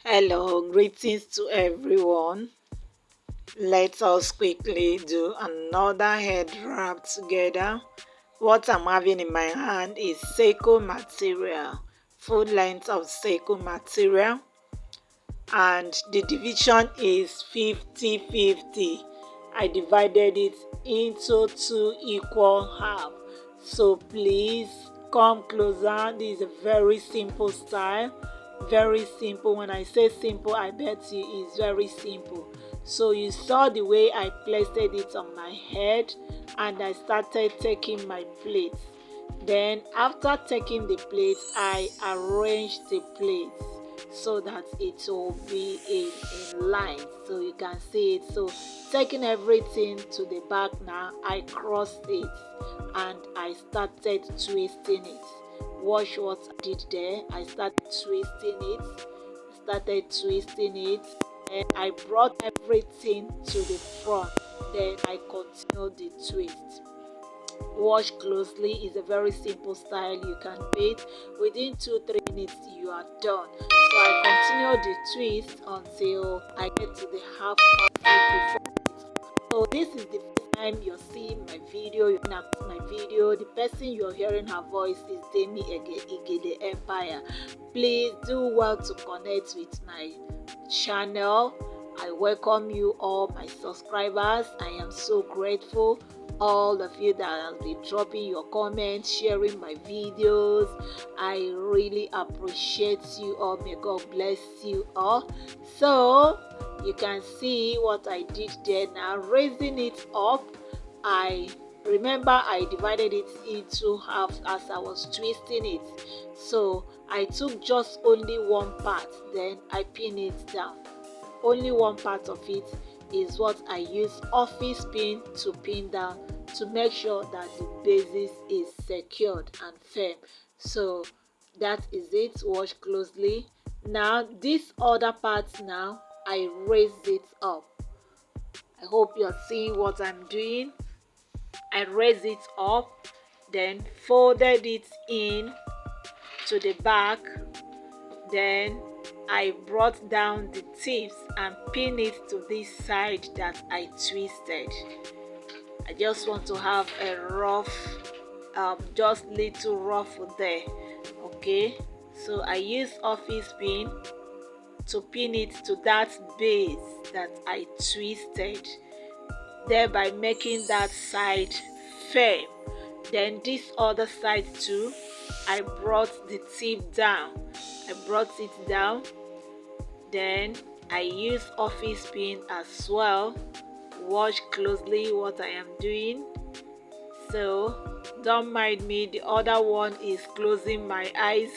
Hello, greetings to everyone. Let us quickly do another head wrap together. What I'm having in my hand is Seiko material, full length of Seiko material, and the division is 50-50. I divided it into two equal half. So please come closer. This is a very simple style. Very simple. When I say simple, I bet you it's very simple. So you saw the way I placed it on my head, and I started taking my plates. Then after taking the plates, I arranged the plates so that it will be in line, so you can see it. So taking everything to the back, now I crossed it and I started twisting it. Watch what I did there. I started twisting it, and I brought everything to the front. Then I continued the twist. Watch closely. Is a very simple style. You can do it within 2-3 minutes. You are done. So I continue the twist until I get to the half part before. So this is the first time you're seeing my video. You're not my video. The person you're hearing her voice is Demi Igede Empire. Please do well to connect with my channel. I welcome you all, my subscribers. I am so grateful. All of you that have been dropping your comments, sharing my videos, I really appreciate you all. May God bless you all. So you can see what I did there. Now raising it up, I remember I divided it into halves as I was twisting it. So I took just only one part, then I pin it down. Only one part of it is what I use office pin to pin down to make sure that the basis is secured and firm. So that is it. Watch closely. Now this other part, now I raised it up. I hope you're seeing what I'm doing. I raised it up, then folded it in to the back, then I brought down the tips and pinned it to this side that I twisted. I just want to have a rough, just little rough there. Okay, so I use office pin to pin it to that base that I twisted, thereby making that side firm. Then this other side too, I brought the tip down. I brought it down. Then I use office pin as well. Watch closely what I am doing. So don't mind me, the other one is closing my eyes.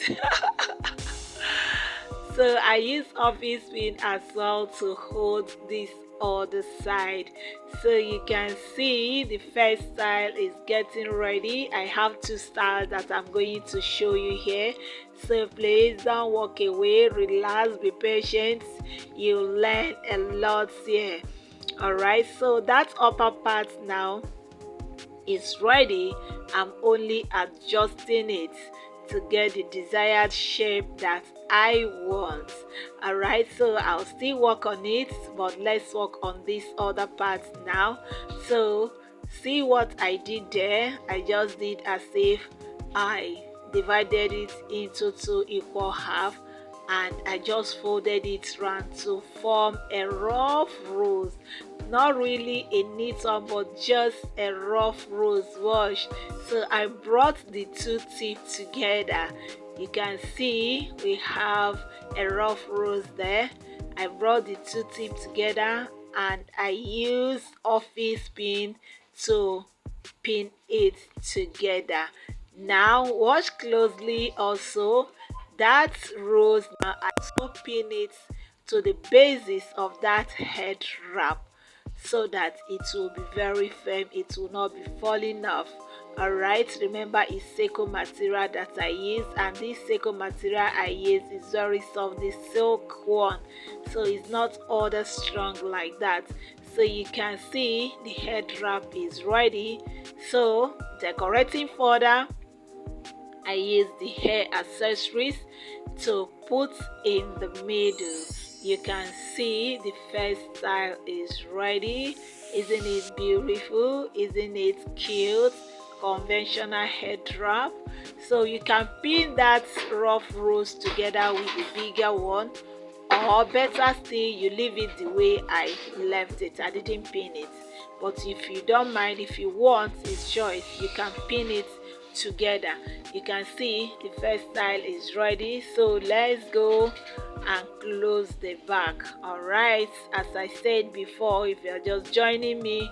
So I use office pin as well to hold this other side. So you can see the first style is getting ready. I have two styles that I'm going to show you here. So please don't walk away, relax, be patient. You'll learn a lot here. Alright, so that upper part now is ready. I'm only adjusting it to get the desired shape that I want. Alright, so I'll still work on it, but let's work on this other part now. So see what I did there. I just did as if I divided it into two equal half, and I just folded it round to form a rough rose. Not really a neat one, but just a rough rose wash. So I brought the two tips together. You can see we have a rough rose there. I brought the two tips together and I used office pin to pin it together. Now watch closely also. That rose, now I also pin it to the basis of that head wrap so that it will be very firm, it will not be falling off. Alright, remember it's Seiko material that I use, and this Seiko material I use is very soft, the silk one, so it's not all that strong like that. So you can see the head wrap is ready. So decorating further, I use the hair accessories to put in the middle. You can see the first style is ready. Isn't it beautiful? Isn't it cute? Conventional head wrap. So you can pin that rough rose together with the bigger one, or better still, you leave it the way I left it. I didn't pin it, but if you don't mind, if you want, it's choice, you can pin it together. You can see the first style is ready, so let's go and close the back. All right, as I said before, if you're just joining me,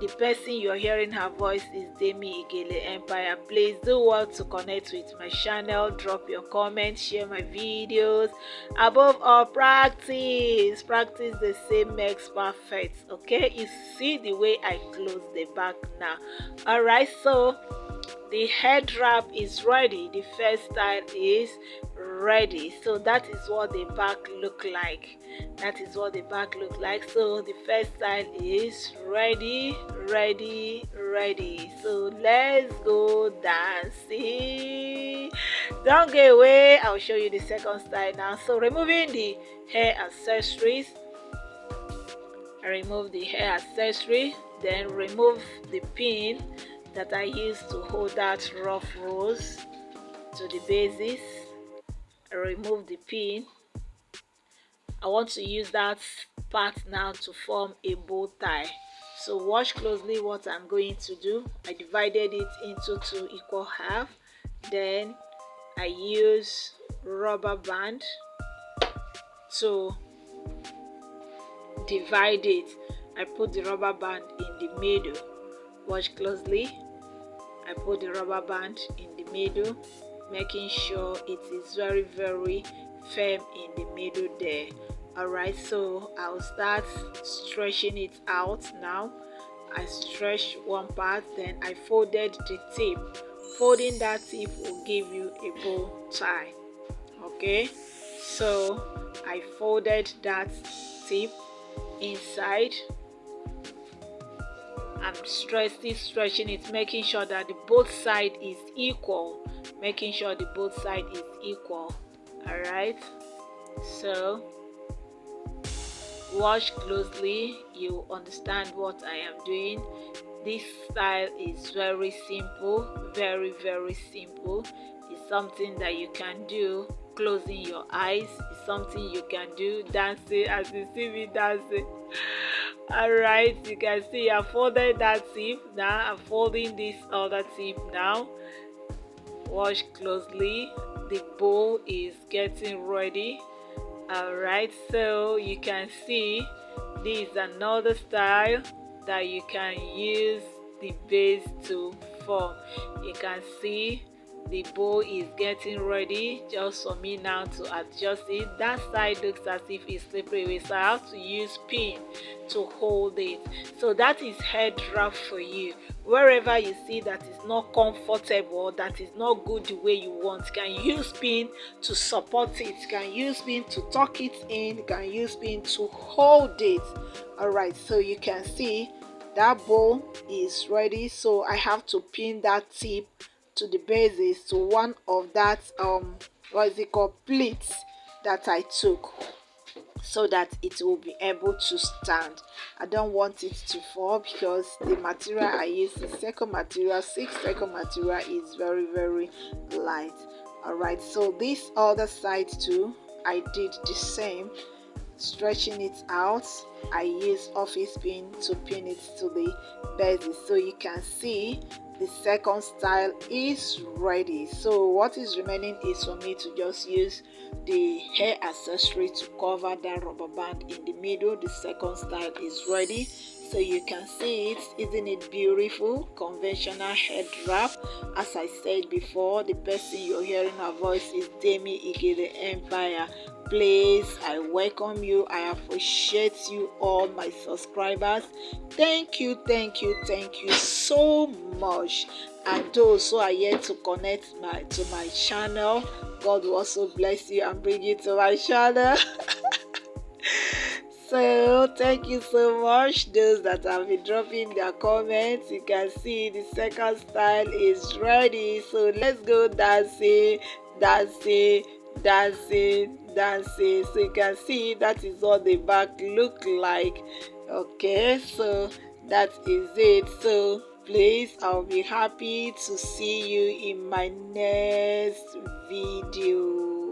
the person you're hearing her voice is Demi Igele Empire. Please do want to connect with my channel, drop your comments, share my videos. Above all, practice the same makes perfect. Okay, you see the way I close the back now. All right, so the head wrap is ready, the first style is ready. So that is what the back look like. That is what the back look like. So the first style is ready. So let's go dancing. Don't get away, I'll show you the second style now. So removing the hair accessories, I remove the hair accessory, then remove the pin that I used to hold that rough rose to the basis. I remove the pin. I want to use that part now to form a bow tie. So watch closely what I'm going to do. I divided it into 2 equal halves. Then I use rubber band to divide it. I put the rubber band in the middle. Watch closely. I put the rubber band in the middle, making sure it is very firm in the middle there. Alright, so I'll start stretching it out now. I stretch one part, then I folded the tip. Folding that tip will give you a bow tie. Okay, so I folded that tip inside. I'm stretching it, making sure that the both side is equal. All right, so watch closely, you understand what I am doing. This style is very simple, very simple. It's something that you can do closing your eyes. It's something you can do dancing, as you see me dancing. Alright, you can see I folded that tip. Now I'm folding this other tip now. Watch closely, the bow is getting ready. Alright, so you can see this is another style that you can use the base to form. You can see the bow is getting ready, just for me now to adjust it. That side looks as if it's slippery away, so I have to use pin to hold it. So that is head wrap for you. Wherever you see that is not comfortable, that is not good the way you want, you can use pin to support it, you can use pin to tuck it in, you can use pin to hold it. Alright, so you can see that bow is ready, so I have to pin that tip to the bases, to one of that pleats that I took, so that it will be able to stand. I don't want it to fall because the material I use is second material. 6 second material is very light. Alright, so this other side too, I did the same. Stretching it out, I use office pin to pin it to the bases, so you can see the second style is ready. So what is remaining is for me to just use the hair accessory to cover that rubber band in the middle. The second style is ready, so you can see it. Isn't it beautiful? Conventional head wrap. As I said before, the person you're hearing her voice is Demi Igele Empire. Please, I welcome you. I appreciate you, all my subscribers. Thank you so much. And those who are yet to connect to my channel, God will also bless you and bring you to my channel. So thank you so much. Those that have been dropping their comments, you can see the second style is ready. So let's go dancing. dancing. So you can see that is what the back look like. Okay, so that is it. So please, I'll be happy to see you in my next video.